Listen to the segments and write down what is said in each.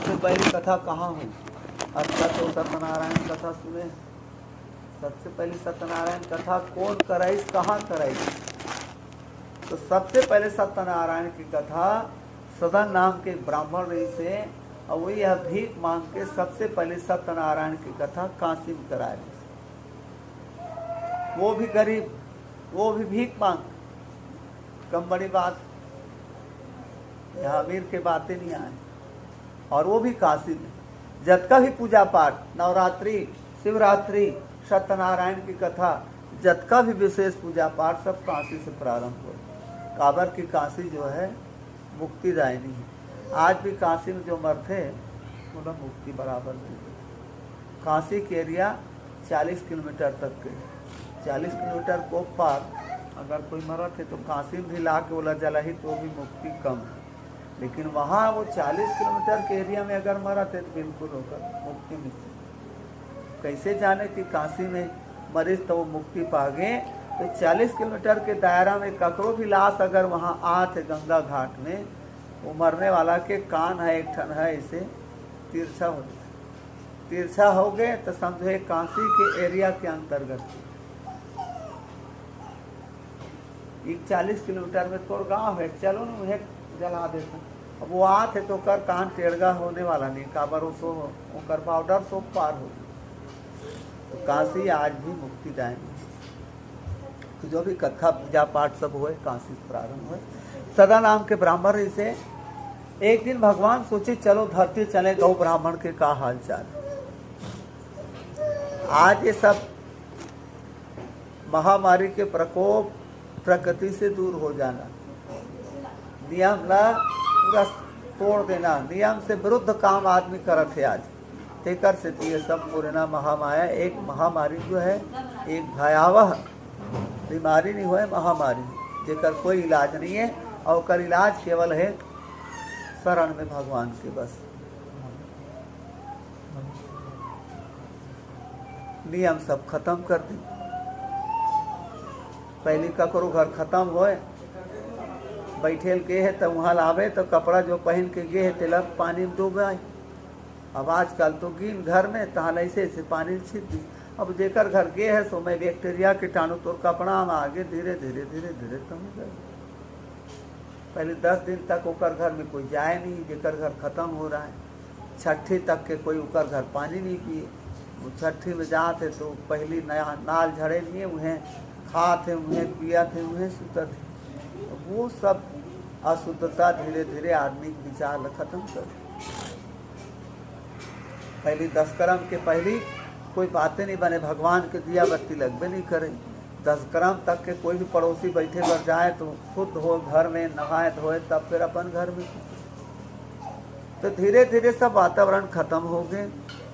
सबसे पहली कथा कहाँ हुई? अच्छा तो सत्यनारायण कथा सुने। सबसे पहली सत्यनारायण कथा कौन कराई, कहाँ कराई? तो सबसे पहले सत्यनारायण की कथा सदन नाम के ब्राह्मण ऋषि से, और वही यह भीख मांग के सबसे पहले सत्यनारायण की कथा काशी में कराई। वो भी गरीब, वो भी भीख मांग। कम बड़ी बात, यहाँ अमीर के बातें नहीं आए। और वो भी काशी में। जत का भी पूजा पाठ, नवरात्रि, शिवरात्रि, सत्यनारायण की कथा, जत का भी विशेष पूजा पाठ सब काशी से प्रारंभ हुए। काबर की काशी जो है मुक्तिदायिनी है। आज भी काशी में जो मरते उन्हें मुक्ति बराबर मिलती। काशी के एरिया 40 किलोमीटर तक के, 40 किलोमीटर को पार अगर कोई मरा थे तो काशी में भी ला के बोला जला ही तो भी मुक्ति कम है। लेकिन वहाँ वो 40 किलोमीटर के एरिया में अगर मरा थे तो बिल्कुल होकर मुक्ति मिलती। कैसे जाने कि काशी में मरीज तो वो मुक्ति पा गए? तो 40 किलोमीटर के दायरा में ककरो भी लाश अगर वहाँ आते गंगा घाट में, वो मरने वाला के कान है एक ठन है ऐसे तिरछा हो गए, तिरछा हो गए तो समझो काशी के एरिया के अंतर्गत। 40 किलोमीटर में तो गाँव है, चलो ना उन्हें जला देता। अब वो आते तो कर कान टेढ़गा होने वाला नहीं, काबर उसो कर पाउडर सो पार हो। तो काशी आज भी मुक्तिदायिनी। तो जो भी कथा पूजा पाठ सब हुए काशी से प्रारंभ हुए। सदा नाम के ब्राह्मण से एक दिन भगवान सोचे चलो धरती चले, गौ ब्राह्मण के का हाल चाल। आज ये सब महामारी के प्रकोप, प्रकृति से दूर हो जाना, नियम ला पूरा तोड़ देना, नियम से विरुद्ध काम आदमी करत है आज। तेकर से ये सब कोरोना महामाया एक महामारी जो है, एक भयावह बीमारी नहीं हुए, महामारी जेकर कोई इलाज नहीं है। और कर इलाज केवल है शरण में भगवान के बस। नियम सब खत्म कर दी। पहले का करो घर खत्म होए, बैठेल के है तो वहाँ लावे तो कपड़ा जो पहन के गे है तिलक पानी में डूबाए। अब आजकल तो गिन घर में तहाल ऐसे ऐसे पानी छिप दी। अब जेकर घर गे है सो मैं बैक्टीरिया कीटाणु तोर कपड़ा में आगे धीरे धीरे धीरे धीरे कम गए। पहले 10 दिन तक ओकर घर में कोई जाए नहीं, जेकर घर खत्म हो रहा है। छठी तक के कोई ओकर घर पानी नहीं पिए। वो छठी में जाते तो पहली नया नाल झड़े लिए, उन्हें खाते उन्हें पिया थे, उन्हें सुता थे। वो सब अशुद्धता धीरे धीरे आदमी के विचार खत्म कर। पहली 10 कर्म के पहली कोई बातें नहीं बने, भगवान के दिया बत्ती लगबे नहीं करे। 10 कर्म तक के कोई भी पड़ोसी बैठे पर जाए तो शुद्ध हो, घर में नहाए धोए तब फिर अपन घर में। तो धीरे धीरे सब वातावरण खत्म हो गए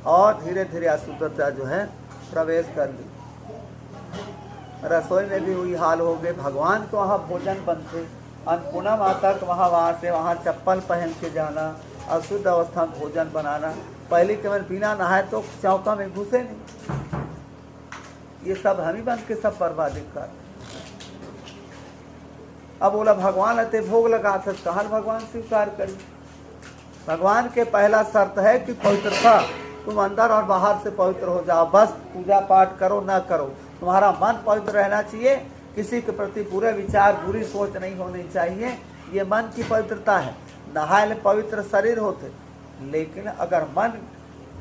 और धीरे धीरे अशुद्धता जो है प्रवेश कर ली। रसोई में भी वही हाल हो गए। भगवान को वहाँ भोजन बनते, अन्नपूर्णा माता को वहाँ से वहाँ चप्पल पहन के जाना, अशुद्ध अवस्था में भोजन बनाना। पहले केवल बिना नहाए तो चौका में घुसे नहीं। ये सब हम ही बन के सब बर्बादी कर। अब बोला भगवान अते भोग लगा था, कहाँ भगवान स्वीकार करी? भगवान के पहला शर्त है कि पवित्रता, तुम अंदर और बाहर से पवित्र हो जाओ। बस पूजा पाठ करो ना करो, तुम्हारा मन पवित्र रहना चाहिए। किसी के प्रति बुरे विचार, बुरी सोच नहीं होनी चाहिए। ये मन की पवित्रता है। नहाए पवित्र शरीर होते, लेकिन अगर मन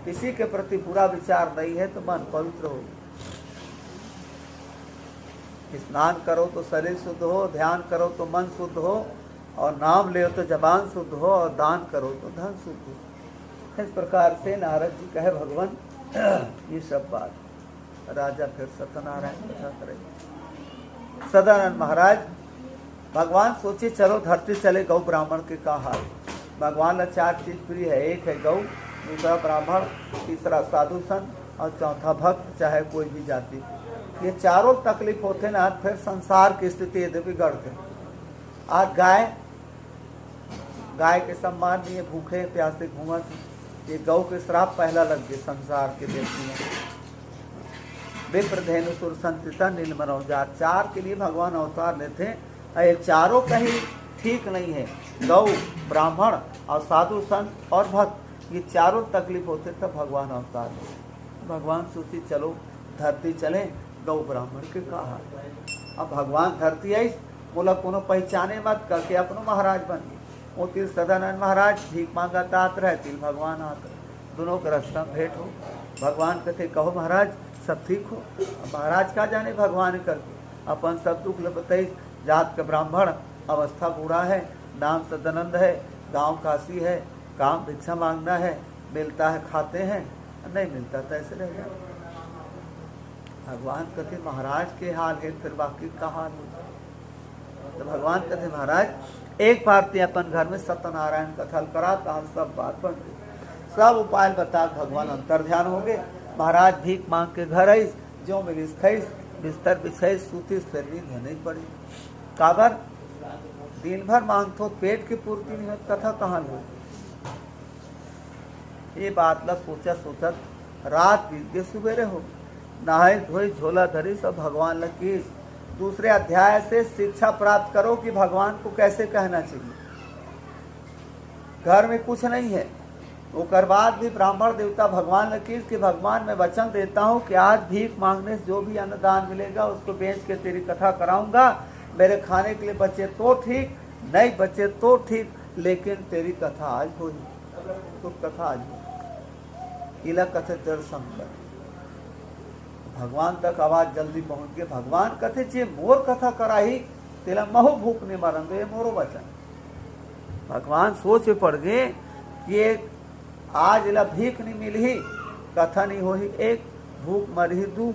किसी के प्रति बुरा विचार नहीं है तो मन पवित्र हो। स्नान करो तो शरीर शुद्ध हो, ध्यान करो तो मन शुद्ध हो, और नाम ले तो जबान शुद्ध हो, और दान करो तो धन शुद्ध हो। इस प्रकार से नारद जी कहे भगवान ये सब बात। राजा फिर सत्यनारायण कथा करेंगे। सदानंद महाराज भगवान सोचे चलो धरती चले, गौ ब्राह्मण के का हाल। भगवान ने 4 चीज प्रिय है, एक है गौ, दूसरा ब्राह्मण, तीसरा साधु संत, और चौथा भक्त, चाहे कोई भी जाति। ये चारों तकलीफ होते ना, फिर संसार की स्थिति यदि बिगड़ते। आज गाय के सम्मान नहीं, भूखे प्यासे घूमत। ये गौ के श्राप पहला लग गए संसार के व्यक्ति में। विप्र धेनु सुर संतिता नीलमनौजात, 4 के लिए भगवान अवतार लेते। ये चारों कहीं ठीक नहीं है, गौ, ब्राह्मण और साधु संत और भक्त। ये चारों तकलीफ होते तब भगवान अवतार ले। भगवान सोची चलो धरती चले, गौ ब्राह्मण के कहा। अब भगवान धरती आई, बोला कोनो पहचाने मत, करके अपनो महाराज बन गए। वो तिल सदानंद महाराज भीख मांगा तात रहे, तिल भगवान आते, दोनों के रास्ता भेंट हो। भगवान कहते कहो महाराज सब ठीक हो। महाराज का जाने भगवान करके अपन सब दुख बताई। जात के ब्राह्मण, अवस्था बूढ़ा है, नाम सदानंद है, गांव काशी है, काम भिक्षा मांगना है, मिलता है खाते हैं, नहीं मिलता तो ऐसे रह जाए। भगवान कहते महाराज के हाल है, फिर बाकी का हाल हो। तो भगवान कहते महाराज एक बार ते अपन घर में सत्यनारायण कथा करा, तो सब बात बन गई। सब उपाय बता भगवान अंतर ध्यान हो गए। महाराज भीख मांग के घर आई, जो मिलिस खईस, बिस्तर बिछाईस, सूतीस, फिर नींद नहीं पड़ी। काबर दिन भर मांगतो, पेट की पूर्ति नहीं होती, कथा कहाँ हो। ये बात ला सोचा सोचत रात बीत गए, सुबेरे हो। नहाए धोए झोला धरी, सब भगवान लगी। दूसरे अध्याय से शिक्षा प्राप्त करो कि भगवान को कैसे कहना चाहिए। घर में कुछ नहीं है, उसके बाद भी ब्राह्मण देवता भगवान लकीर कि भगवान मैं वचन देता हूँ कि आज भीख मांगने से जो भी अन्नदान मिलेगा उसको बेच के तेरी कथा कराऊंगा। मेरे खाने के लिए बचे तो ठीक, नहीं बचे तो ठीक, लेकिन तेरी कथा आज होगी, तो कथा आज होगी। इला कथे तेरे शंकर भगवान तक आवाज जल्दी पहुंच गए। भगवान कथे जे मोर कथा कराही तेला महु भूख नहीं मरंगे, ये मोरो वचन। भगवान सोच पड़ गए कि आज इला भीख नहीं मिली, कथा नहीं हो ही, एक भूख मरी, दू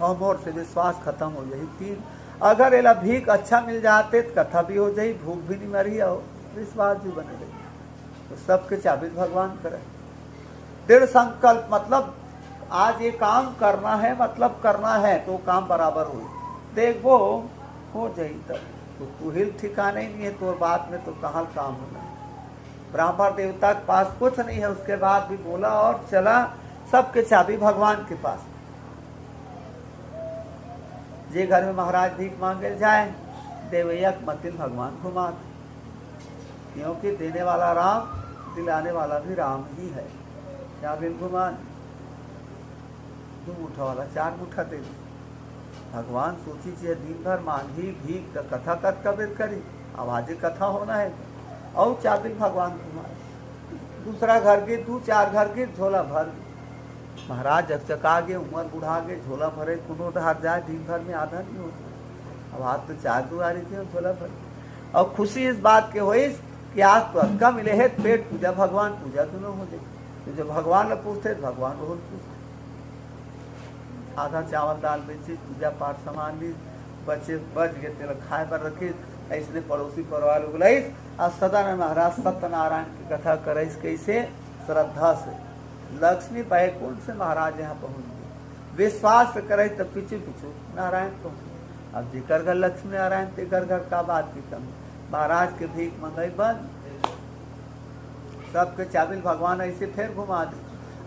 और मोर से विश्वास खत्म हो जाही, तीन अगर इला भीख अच्छा मिल जाते तो कथा भी हो जाही, भूख भी नहीं मरी और विश्वास भी बने रही। तो सबके चाबित भगवान करे। दृढ़ संकल्प मतलब आज ये काम करना है, मतलब करना है तो काम बराबर हो। देख वो हो जाही तब तो तू हिल ठिकाने नहीं है, तो बात में तो कहाँ काम होना है। ब्राह्मण देवता के पास कुछ नहीं है, उसके बाद भी बोला और चला। सबके चाबी भगवान के पास। जे घर में महाराज भीख मांगे जाए, देवैया मतिल भगवान घुमा, क्योंकि देने वाला राम, दिलाने वाला भी राम ही है। चाबिल घुमान, 2 मुठा वाला 4 मुठा दे। भगवान सोची चाहिए दिन भर मांगी भीख का कथा कत कबीर करी, आवाजे कथा होना है और चाबिल भगवान घुमाए। दूसरा घर के 2-4 घर के झोला भर। महाराज चकचका गए, उम्र बुढ़ा गए, झोला भरे कुनो ढार जाए, दिन भर में आधा नहीं होता। अब आज तो 4 दुआरी थी झोला भर। और खुशी इस बात के हुई कि आज तो अक्का मिले है, पेट पूजा भगवान पूजा दोनों हो जाए। तो जो भगवान ने पूछते भगवान रोज पूछते। आधा चावल दाल बेची, पूजा पाठ सामान ली, बचे बच गए तेल खाए पर रखी। ऐसने पड़ोसी परिवार लोग लाई और सदानंद महाराज सत्यनारायण की कथा करे कैसे श्रद्धा से। लक्ष्मी बैकुंठ से महाराज यहाँ पहुँच गए, विश्वास से करे तो पीछे पीछे नारायण पहुँचे। अब जिकर घर लक्ष्मी नारायण तेकर घर का बात की कमी। महाराज के भीख मंगाई बंद, सबके चाबिल भगवान ऐसे फिर घुमा दे।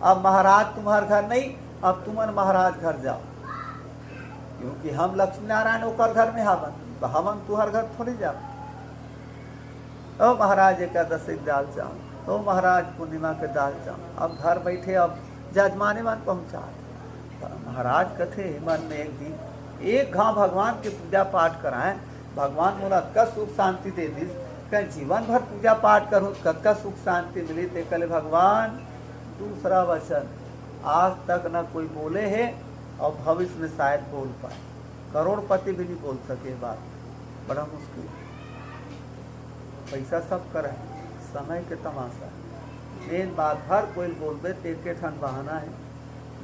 अब महाराज तुम्हारे घर नहीं, अब तुम महाराज घर जाओ, क्योंकि हम लक्ष्मी नारायण ओकर घर में हवन, तो हम तुहर घर थोड़ी जाओ। ओ महाराज एकादशी दाल चाव, ओ महाराज पूर्णिमा के दाल चाव। अब घर बैठे अब जजमाने मन पहुँचा। महाराज कथे मन में एक दिन एक घाव भगवान के पूजा पाठ कराएं। भगवान बोला का सुख शांति दे दी, कहीं जीवन भर पूजा पाठ करूँ कक्का सुख शांति मिली। ते कल भगवान दूसरा वचन आज तक न कोई बोले है और भविष्य में शायद बोल पाए। करोड़पति भी नहीं बोल सके, बात बड़ा मुश्किल। पैसा सब करे, समय के तमाशा। मेन बात हर कोई बोलबे तेके ठन बहाना है,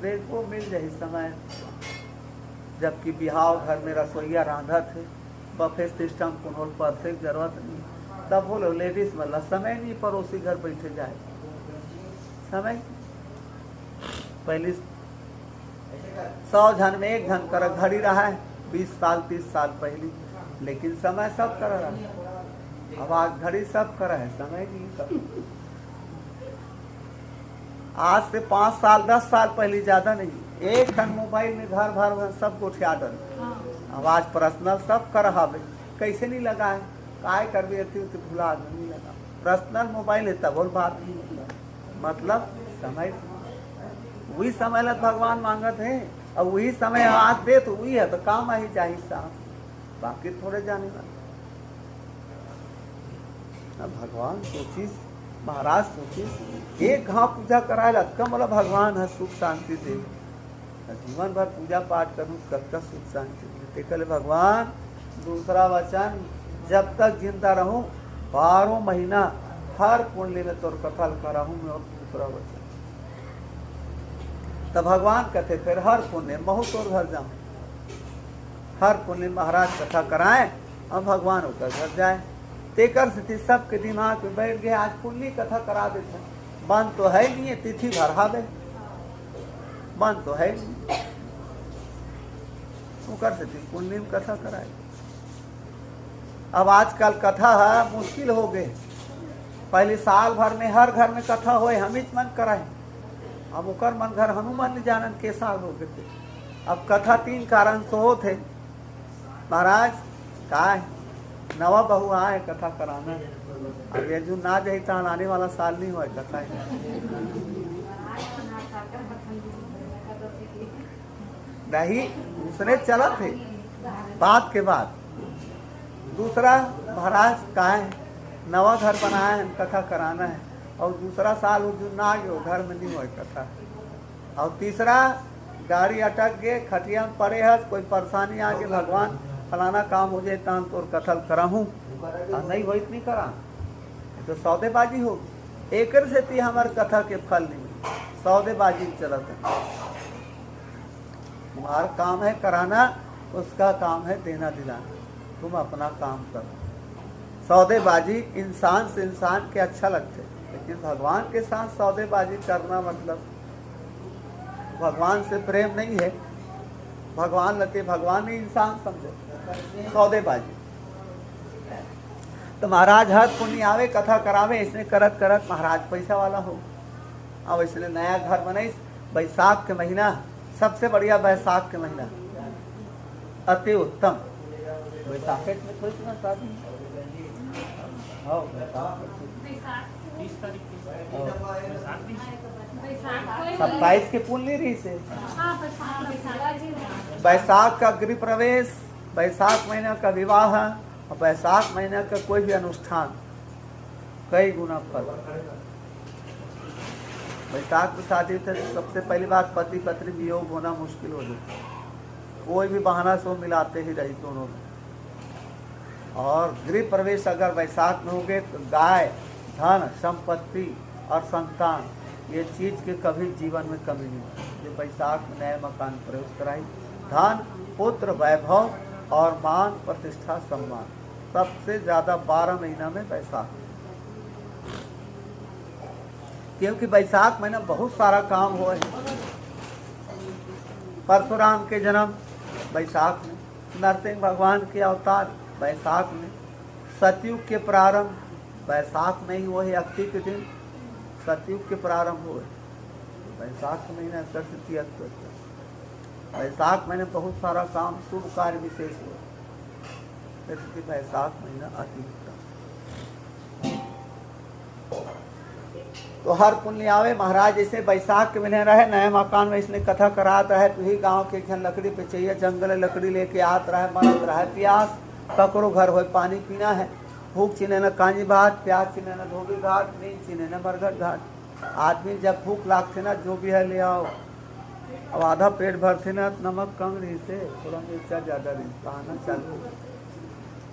देख वो मिल जाए समय। जबकि बिहाव घर में रसोईया रांधा थे, बफे सिस्टम कोनो परफेक्ट जरूरत नहीं। तब बोलो लेडीज वाला समय नहीं, पड़ोसी घर बैठे जाए समय। पहले 100 जन में 1 जन कर घड़ी रहा है, 20 साल 30 साल पहले, लेकिन समय सब कर रहा है। अब आज घड़ी सब कर है, समय नहीं सब। आज से 5 साल 10 साल पहले ज्यादा नहीं, एक खन मोबाइल में घर भर सब गोठिया डल। अब आज पर्सनल सब कर हावे, कैसे नहीं लगा है, काय कर भी तो भुला नहीं लगा। पर्सनल मोबाइल है तब बोल बात नहीं लगा। मतलब समय, वही समय ला भगवान मांगत है, और वही समय आज दे तो वही है, तो काम ही चाहिए साहब, बाकी थोड़े जाने वाले। अब भगवान सोचिस, महाराज सोचिस, एक घाव पूजा कराए लटका मतलब भगवान है सुख शांति दे, जीवन भर पूजा पाठ करूँ कब सुख शांति दे। कल भगवान दूसरा वचन, जब तक जिंदा रहूं 12 महीना हर पुण्य में तोर कथल कराहूं मैं, और दूसरा वचन। तब भगवान कहते फिर हर पुण्य महु तोर घर जाऊं, हर पुण्य महाराज कथा कराएं, अब भगवान होकर घर जाए। तेकर स्थिति सबके दिमाग में बैठ गया, आज पुण्य कथा करा देते, मन तो है नहीं, तिथि भरा दे, मन तो है नहीं, कर सकती पुण्य में कथा कराए। अब आजकल कथा है मुश्किल हो गए, पहले साल भर में हर घर में कथा होए, हम ही मन कराए, अब उकर मन घर हनुमान जानन के साल हो गए। अब कथा 3 कारण से हो थे, महाराज का नवा बहू आए कथा कराना, अब ये जो ना जाए तो आने वाला साल नहीं हुआ कथा नहीं, दूसरे चला थे बात के बाद। दूसरा महाराज का है नवा घर बनाया है, कथा कराना है, और दूसरा साल वो जो ना गए घर में नहीं हुआ कथा। और तीसरा गाड़ी अटक गए, खटिया में पड़े है, कोई परेशानी आ गई, भगवान फलाना काम हो जाए तो और कथल कराहूँ, नहीं हो इतनी करा तो सौदेबाजी हो, एक से थी हमारे कथा के फल नहीं, सौदेबाजी चलत है। तुम्हारा काम है कराना, उसका काम है देना दिलाना, तुम अपना काम करो। सौदेबाजी इंसान से इंसान के अच्छा लगते, लेकिन भगवान के साथ सौदेबाजी करना मतलब भगवान से प्रेम नहीं है। भगवान लगते भगवान ही इंसान समझे सौदेबाजी। तो महाराज हर पुण्य आवे कथा करावे, इसने करत करत महाराज पैसा वाला हो। अब इसने नया घर बनाई, बैसाख के महीना सबसे बढ़िया, बैसाख के महीना अति उत्तम। बैसाख में थोड़ी ना शादी, 27 के पुण्य रही से बैसाख का गृह प्रवेश, बैसाख महीना का विवाह और बैसाख महीना का कोई भी अनुष्ठान कई गुना फल। बैसाख में शादी थे, सबसे पहली बात पति पत्नी वियोग होना मुश्किल हो जाता, कोई भी बहाना से वो मिलाते ही रही दोनों में। और गृह प्रवेश अगर बैसाख में हो गए तो गाय, धन, संपत्ति और संतान, ये चीज के कभी जीवन में कमी नहीं होती। जो बैसाख में नए मकान प्रवेश कराई, धन, पुत्र, वैभव और मान, प्रतिष्ठा, सम्मान, सबसे ज्यादा 12 महीना में बैसाख, क्योंकि बैसाख महीना बहुत सारा काम हुआ है। परशुराम के जन्म बैसाख में, नरसिंह भगवान के अवतार बैसाख में, सतयुग के प्रारंभ बैसाख में ही हुए, अक्ति के दिन सतयुग के प्रारंभ हुए बैसाख महीना। सरस्वती बैसाख महीने बहुत सारा काम शुभ कार्य विशेष हुआ, इसलिए बैसाख महीना अति उत्तम। तो हर पुण्य आवे। महाराज जैसे बैसाख के महीने रहे, नए मकान में इसने कथा कराता है, तो ही गांव के घर लकड़ी पे चाहिए, जंगल लकड़ी लेके आत रहे, मरत रहे, प्यास ककरो घर हो पानी पीना है, भूख चिन्हे न कांजी भात, प्यास चिन्हे न धोबी घाट, नींद चिन्हे न बरगद घाट। आदमी जब भूख लागते ना जो भी है ले आओ, अब आधा पेट भरते ना नमक कम रही से थोड़ा मिर्चा ज्यादा रही, खाना चालू।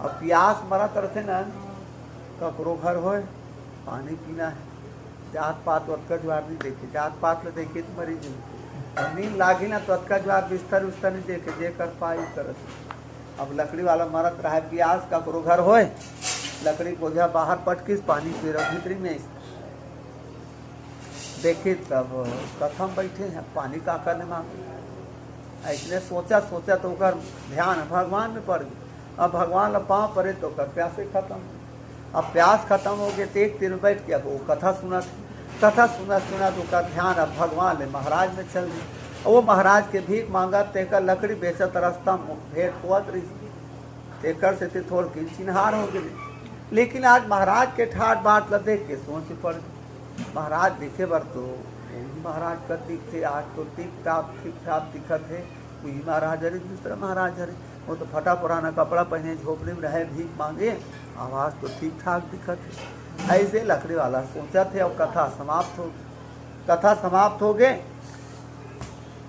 अब प्यास मरत रहते न ककरो घर हो पानी पीना है, जात पात वत्का ज्वार नहीं देखे, जात पात में देखे तो मरी जी, नींद लागी ना तो वत्का ज्वार बिस्तर उस्तर नहीं देखे, जे कर पाई कर। अब लकड़ी वाला मरत रहा है, प्यास ककरो घर होए, लकड़ी बोझा बाहर पटकिस पानी पी रहा भीतरी में देखे, तब कथम बैठे हैं पानी का करने मांगे। इसने सोचा सोचा तो कर ध्यान भगवान में पड़ गया। अब भगवान ला पाँव पड़े तो कर प्यासे खत्म। अब प्यास खत्म हो गए तो एक तीर बैठ गया, वो कथा सुना तो का ध्यान अब भगवान ले महाराज में चल गया। वो महाराज के भीख मांगा, तेकर लकड़ी बेचत रास्ता भेंट हुआ तेकर से थोड़ की चिन्हार हो गए। लेकिन आज महाराज के ठाट बाट ला देख के सोच पड़ गई, महाराज दिखे बर तो महाराज का दिखे, आज तो ठीक ठाक दिखत है। वही महाराज हरे, दूसरा महाराज हरे, वो तो फटा पुराना कपड़ा पहने, झोपड़ी में रहे, भीख मांगे, आवाज़ तो ठीक ठाक दिखत है। ऐसे लकड़ी वाला सोचा थे। और कथा समाप्त हो गए।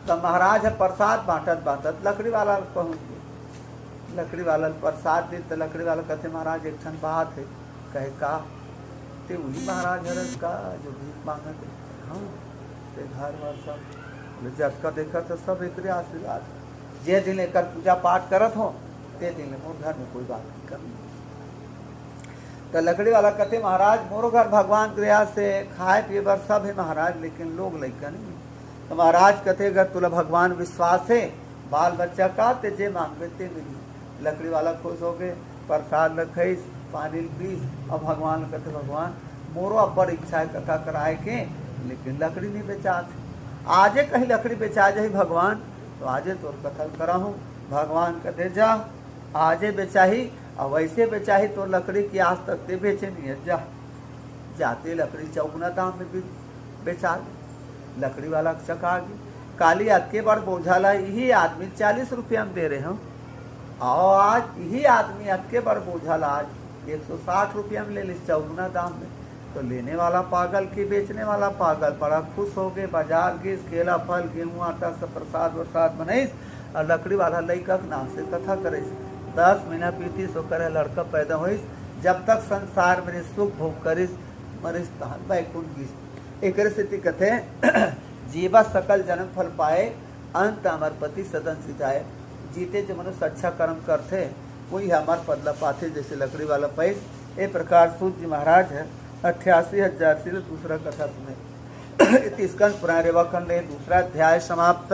तब महाराज है प्रसाद बांटत लकड़ी वाला पहुँच गए। लकड़ी वाला प्रसाद दे तो लकड़ी वाला कहते महाराज एक ठन बात है। कहे का? ते वही महाराज हरस का जो भीख मांगत है। हाँ, ते घर वर सब जब का देखा तो सब एक आशीर्वाद। जे दिन लेकर पूजा पाठ करत हो ते दिन मोर घर में कोई बात नहीं करनी। तो लकड़ी वाला कहते महाराज मोरो घर भगवान दया से खाए पिए बर सब है महाराज, लेकिन लोग लइका नहीं। तो महाराज कहते अगर तुला भगवान विश्वास है, बाल बच्चा का ते जे मांगे ते मिली। लकड़ी वाला खुश हो गए, प्रसाद रखीस, पानी पीस। और भगवान कहते भगवान मोरो अब्बर इच्छा है कथा कराए के, लेकिन लकड़ी नहीं बेचाते। आजे कहीं लकड़ी बेचा जाए भगवान, तो आजे तोर कथा कराहूँ। भगवान कहते जा आजे बेचाही, और वैसे बेचाही तो लकड़ी की आज तक ते बेचे नहीं है। जाते लकड़ी चौगुना दाम में भी बेचा। लकड़ी वाला चका गई। काली अक्के बार बोझाला यही आदमी 40 रुपया में दे रहे हैं, और आज यही आदमी अक्के बार बोझाला आज 160 रुपया में ले ली, चौगुना दाम में। तो लेने वाला पागल की बेचने वाला पागल, बड़ा खुश हो गए। बाजार गए, केला फल गेहूँ आटा सब प्रसाद वरसाद बनाईस। और लकड़ी वाला लड़का के नाम से कथा करे। 10 महीना पीती सो करे लड़का पैदा होइस। जब तक संसार में सुख भोग करिस मरिस तहन बैकुंठ गिस। एक स्थिति कथे जीवा सकल जन्म फल पाए, अंत अमर पति सदन सिधाए। जीते जो मनुष्य अच्छा कर्म करते वही हमार पदला पाते, जैसे लकड़ी वाला पैस। ए प्रकार सूत जी महाराज है 88,000 से दूसरा कथा सुने। स्कंद पुराण रेवाखंड दूसरा अध्याय समाप्त।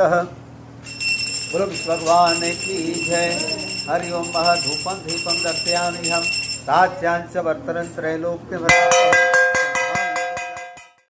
बोलो विष्णु भगवान की जय। हरि ओम। धूपम दीपम दर्शयामि हम ताच्यांच वर्तनं त्रैलोक्य